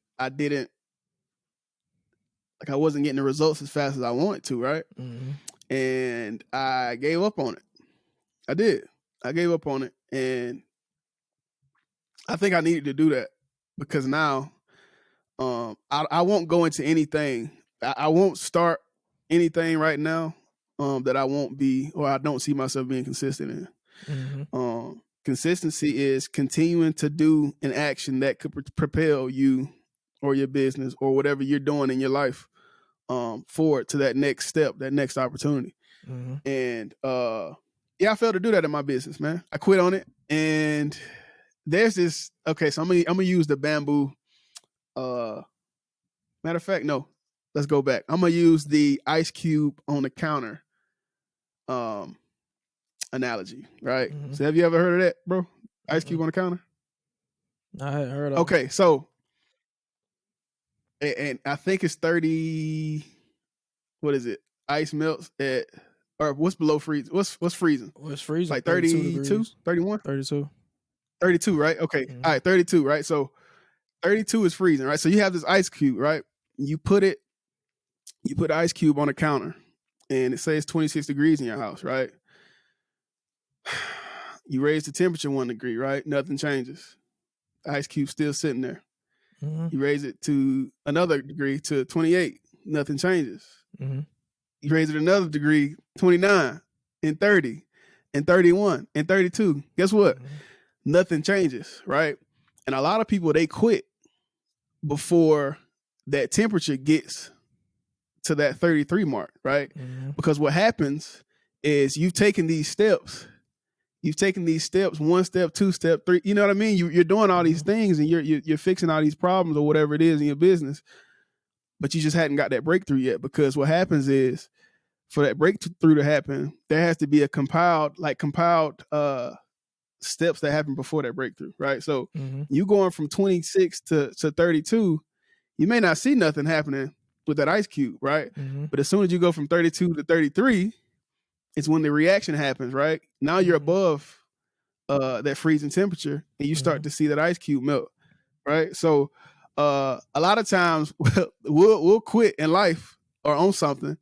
like I wasn't getting the results as fast as I wanted to, right? And I gave up on it. I did. I gave up on it, and I think I needed to do that because now I won't go into anything. I won't start anything right now that I won't be, or I don't see myself being consistent in. Consistency is continuing to do an action that could propel you or your business or whatever you're doing in your life forward to that next step, that next opportunity. And yeah, I failed to do that in my business, man. I quit on it. And there's this, okay, so I'm gonna use the bamboo. Matter of fact, no, let's go back. I'm gonna use the ice cube on the counter analogy, right? So have you ever heard of that, bro? Ice cube on the counter? I hadn't heard of it. Okay, so and I think it's 30, what is it? Ice melts at, or what's below freezing? What's freezing? What's freezing? Like 32, 31? 32, right? Okay. All right, 32, right? So 32 is freezing, right? So you have this ice cube, right? You put the ice cube on the counter and it says 26 degrees in your house, right? You raise the temperature 1 degree, right? Nothing changes. The ice cube's still sitting there. You raise it to another degree to 28. Nothing changes. You raise it another degree, 29 and 30 and 31 and 32. Guess what? Nothing changes, right? And a lot of people, they quit before that temperature gets to that 33 mark, right? Because what happens is you've taken these steps, 1 step, 2 step, 3, you know what I mean? You're doing all these things and you're fixing all these problems or whatever it is in your business, but you just hadn't got that breakthrough yet. Because what happens is, for that breakthrough to happen, there has to be a compiled steps that happen before that breakthrough, right? So you going from 26 to 32, you may not see nothing happening with that ice cube, right? But as soon as you go from 32 to 33, it's when the reaction happens, right? Now you're above that freezing temperature and you start to see that ice cube melt, right? So a lot of times we'll quit in life or on something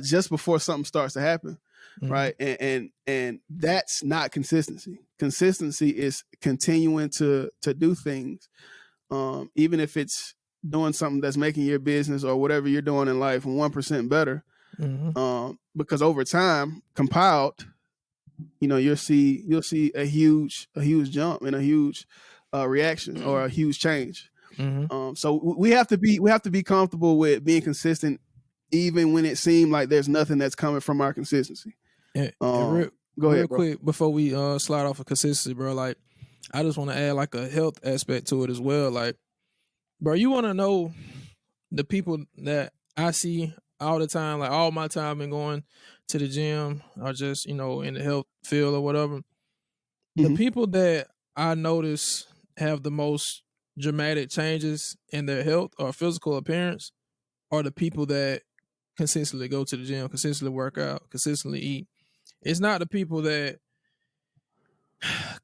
just before something starts to happen, right? And that's not consistency. Consistency is continuing to do things, even if it's doing something that's making your business or whatever you're doing in life 1% better. Because over time, compiled, you know, you'll see a huge jump and a huge reaction or a huge change. So we have to be comfortable with being consistent, even when it seems like there's nothing that's coming from our consistency. Go ahead, real quick before we slide off of consistency, bro. Like, I just want to add like a health aspect to it as well. Like, bro, you want to know the people that I see all the time, like all my time been going to the gym or just, in the health field or whatever. The Mhm. people that I notice have the most dramatic changes in their health or physical appearance are the people that consistently go to the gym, consistently work out, consistently eat. It's not the people that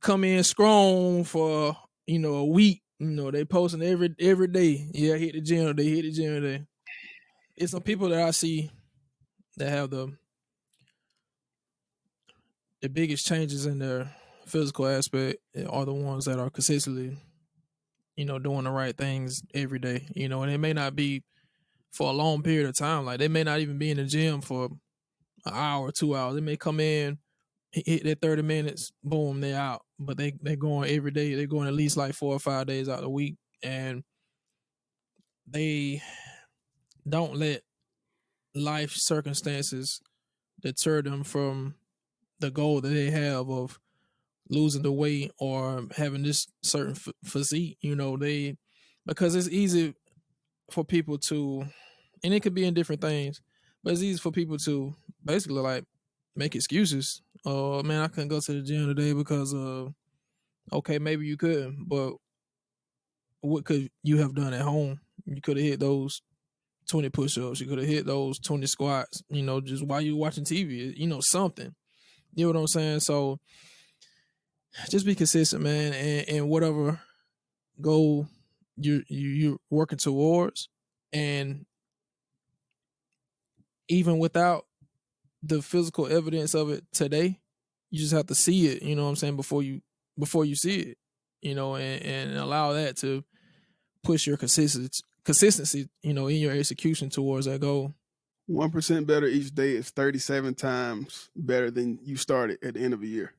come in strong for a week. They posting every day. Yeah, hit the gym today, hit the gym today. It's some people that I see that have the biggest changes in their physical aspect are the ones that are consistently, doing the right things every day. And it may not be for a long period of time. Like they may not even be in the gym for an hour or 2 hours. They may come in, hit their 30 minutes, boom, they're out. But they're going every day. They're going at least like 4 or 5 days out of the week. And they don't let life circumstances deter them from the goal that they have of losing the weight or having this certain physique. Because it's easy for people to, and it could be in different things, but it's easy for people to basically like make excuses. Oh man, I couldn't go to the gym today because okay, maybe you could, but what could you have done at home? You could have hit those 20 push-ups. You could have hit those 20 squats, just while you were watching TV, something. You know what I'm saying? So just be consistent, man, and whatever goal you're working towards. And even without the physical evidence of it today, you just have to see it, you know what I'm saying, before you see it, and allow that to push your consistency, in your execution towards that goal. 1% better each day is 37 times better than you started at the end of a year.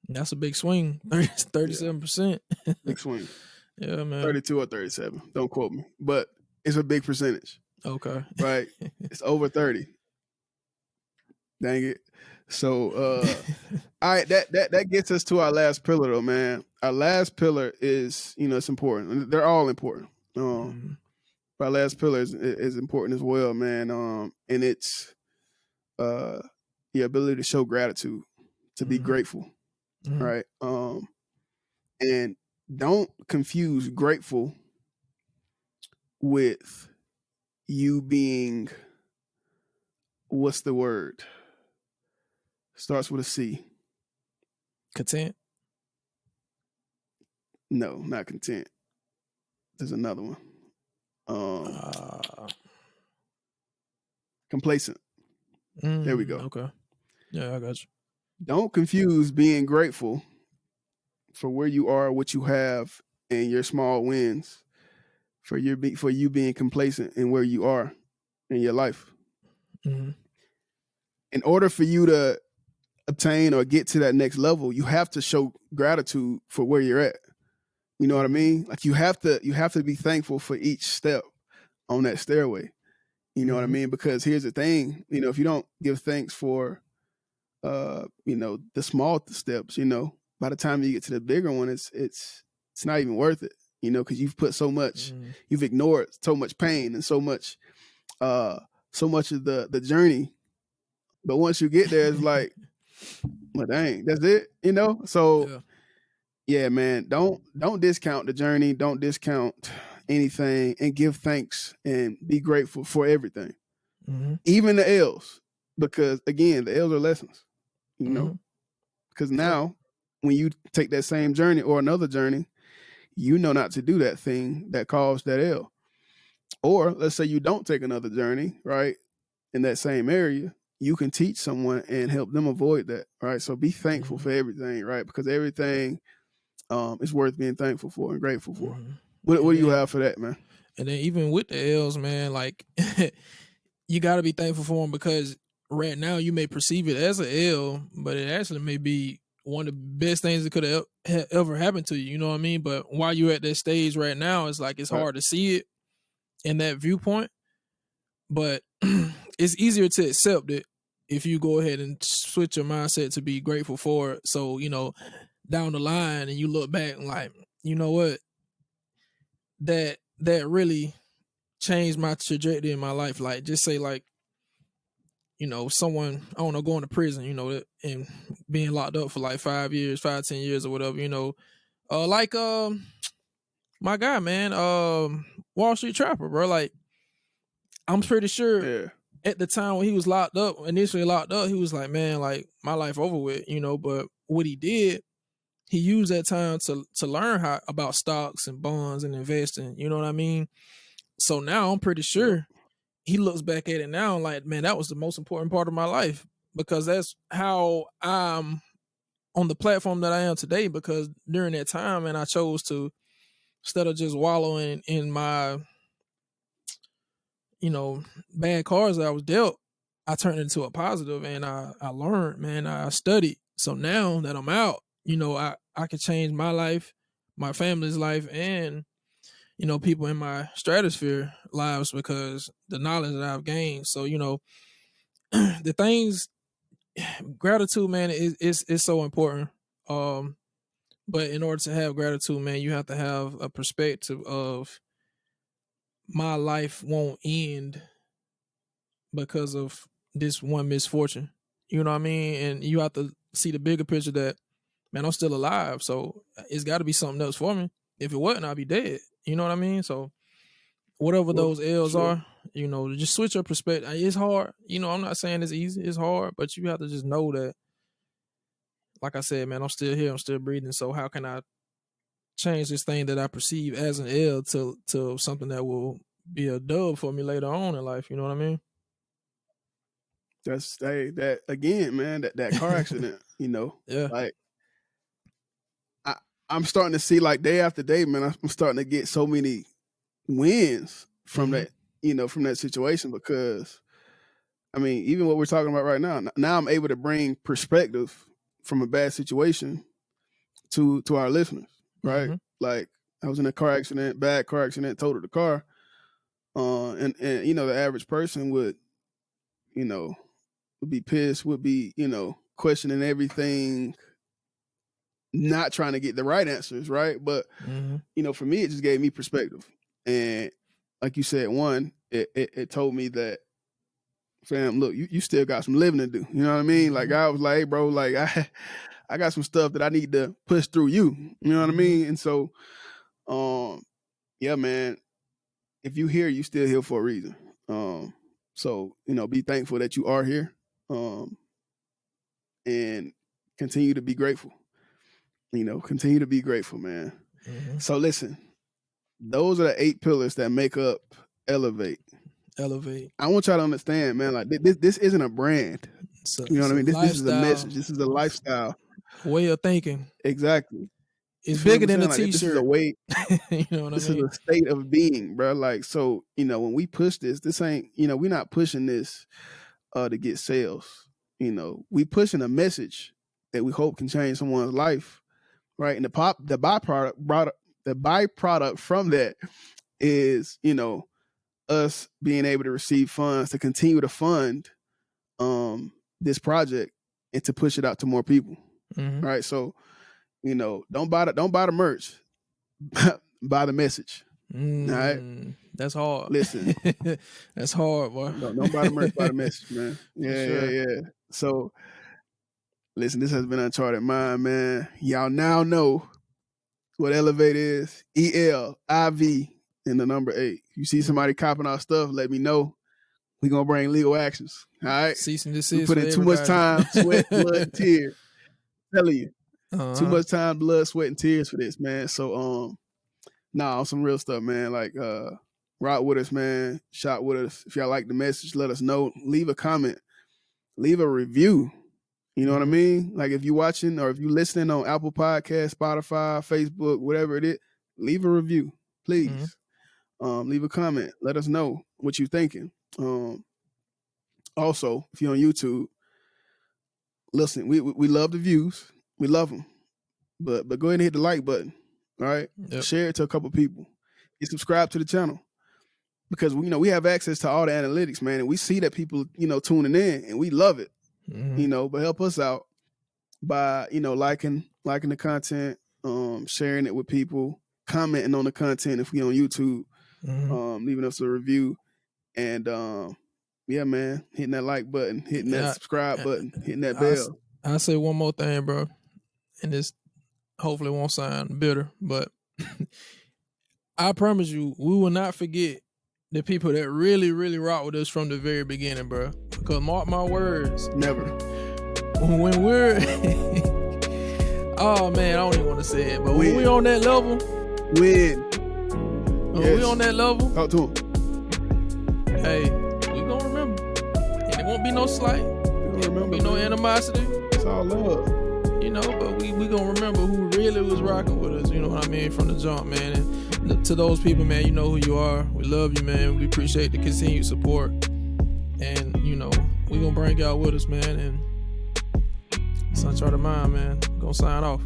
That's a big swing. 37%. Big swing. Yeah, man. 32 or 37. Don't quote me. But it's a big percentage. Okay. Right? It's over 30. Dang it. So all right, that gets us to our last pillar though, man. Our last pillar is, it's important. They're all important. Our last pillar is important as well, man. And it's the ability to show gratitude, to be grateful. Right. And don't confuse grateful with you being, what's the word? Starts with a C. Content? No, not content. There's another one. Complacent. There we go. Okay. Yeah, I got you. Don't confuse being grateful for where you are, what you have, and your small wins for you being complacent in where you are in your life. In order for you to obtain or get to that next level, you have to show gratitude for where you're at. You know what I mean? Like you have to be thankful for each step on that stairway. You know what I mean? Because here's the thing, if you don't give thanks for the small steps, by the time you get to the bigger one, it's not even worth it, because you've put so much, you've ignored so much pain and so much of the journey. But once you get there, it's like, well, dang, that's it, So yeah, man, don't discount the journey. Don't discount anything, and give thanks and be grateful for everything, even the L's, because again, the L's are lessons, because now when you take that same journey or another journey, not to do that thing that caused that L. Or let's say you don't take another journey, right, in that same area, you can teach someone and help them avoid that, right? So be thankful for everything, right? Because everything is worth being thankful for and grateful for. What do you have for that, man? And then even with the L's, man, like you got to be thankful for them, because right now you may perceive it as an L, but it actually may be one of the best things that could have ever happened to you. You know what I mean? But while you're at that stage right now, it's like it's hard to see it in that viewpoint. But it's easier to accept it if you go ahead and switch your mindset to be grateful for it. So, down the line and you look back and like, you know what, that really changed my trajectory in my life. Like, just say like, you know, someone, I don't know, going to prison, you know, and being locked up for like 5 years, 10 years or whatever, you know, like my guy, man, Wall Street Trapper, bro. Like, I'm pretty sure at the time when he was initially locked up, he was like, man, like, my life over with, you know. But what he did, he used that time to learn about stocks and bonds and investing, you know what I mean? So now I'm pretty sure he looks back at it now like, man, that was the most important part of my life, because that's how I'm on the platform that I am today. Because during that time, man, I chose to, instead of just wallowing in my, you know, bad cards that I was dealt, I turned it into a positive, and I learned, man, I studied. So now that I'm out, you know, I can change my life, my family's life, and, you know, people in my stratosphere lives, because the knowledge that I've gained. So, you know, the things, gratitude, man, is so important. But in order to have gratitude, man, you have to have a perspective of, my life won't end because of this one misfortune. You know what I mean? And you have to see the bigger picture that, man, I'm still alive. So it's got to be something else for me. If it wasn't, I'd be dead. You know what I mean? So whatever those L's are, you know, just switch your perspective. It's hard. You know, I'm not saying it's easy. It's hard, but you have to just know that, like I said, man, I'm still here. I'm still breathing. So how can I change this thing that I perceive as an L to something that will be a dub for me later on in life? You know what I mean? That's that again, man. That car accident, you know, like I'm starting to see, like, day after day, man. I'm starting to get so many wins from that, you know, from that situation, because, I mean, even what we're talking about right now I'm able to bring perspective from a bad situation to our listeners, right? Like, I was in a car accident, bad car accident, totaled the car, and you know, the average person would, you know, would be pissed, would be, you know, questioning everything, not trying to get the right answers, right? But you know, for me, it just gave me perspective, and like you said, one, it told me that, fam, look, you still got some living to do. You know what I mean? Like, I was like, hey, bro, like, I got some stuff that I need to push through you. You know what I mean? And so, yeah, man, if you here, you still here for a reason. So, you know, be thankful that you are here, and continue to be grateful. You know, continue to be grateful, man. So listen, those are the 8 pillars that make up ELIV8. ELIV8. I want y'all to understand, man, like, this isn't a brand. You know what I mean? This is a message. This is a lifestyle. Way of thinking. Exactly. It's bigger than a like, t-shirt. This is a way. You know what this I mean? is a state of being, bro. Like, so, you know, when we push this ain't, you know, we're not pushing this to get sales. You know, we pushing a message that we hope can change someone's life, right? And the byproduct from that is, you know, us being able to receive funds to continue to fund this project and to push it out to more people. Right. So, you know, don't buy the merch, buy the message. All right. That's hard. Listen. That's hard, boy. Don't buy the merch, buy the message, man. Yeah. So listen, this has been Uncharted Mind, man. Y'all now know what ELIV8 is. ELIV and the number 8. If you see somebody copying our stuff, let me know. We're going to bring legal actions. All right? Cease and desist. We put in too much time, sweat, blood, and tears. I'm telling you. Too much time, blood, sweat, and tears for this, man. So, on some real stuff, man. Like, rock with us, man. Shop with us. If y'all like the message, let us know. Leave a comment. Leave a review. You know what I mean? Like, if you're watching or if you're listening on Apple Podcasts, Spotify, Facebook, whatever it is, leave a review, please. Leave a comment. Let us know what you're thinking. Also, if you're on YouTube, listen, we love the views. We love them. But go ahead and hit the like button. All right? Yep. Share it to a couple people. And subscribe to the channel. Because, you know, we have access to all the analytics, man. And we see that people, you know, tuning in. And we love it. You know, but help us out. by, you know, liking the content, sharing it with people, commenting on the content if we on YouTube, leaving us a review, and yeah, man, hitting that like button, hitting that subscribe button, hitting that bell. I'll say one more thing, bro, and this hopefully won't sound bitter, but I promise you, we will not forget the people that really, really rock with us from the very beginning, bro. Because mark my words, never. When we're oh man, I don't even want to say it, but when we on that level, we on that level, talk to him. Hey, we gonna remember, and it won't be no slight. It won't be no animosity. It's all love, you know. But we gonna remember who really was rocking with us. You know what I mean, from the jump, man. And to those people, man, you know who you are. We love you, man. We appreciate the continued support, and you know we gonna bring y'all with us, man. And it's Uncharted Mind, man. We're gonna sign off.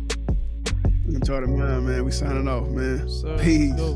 Uncharted Mind, man. We signing off, man. Sir, peace. Go.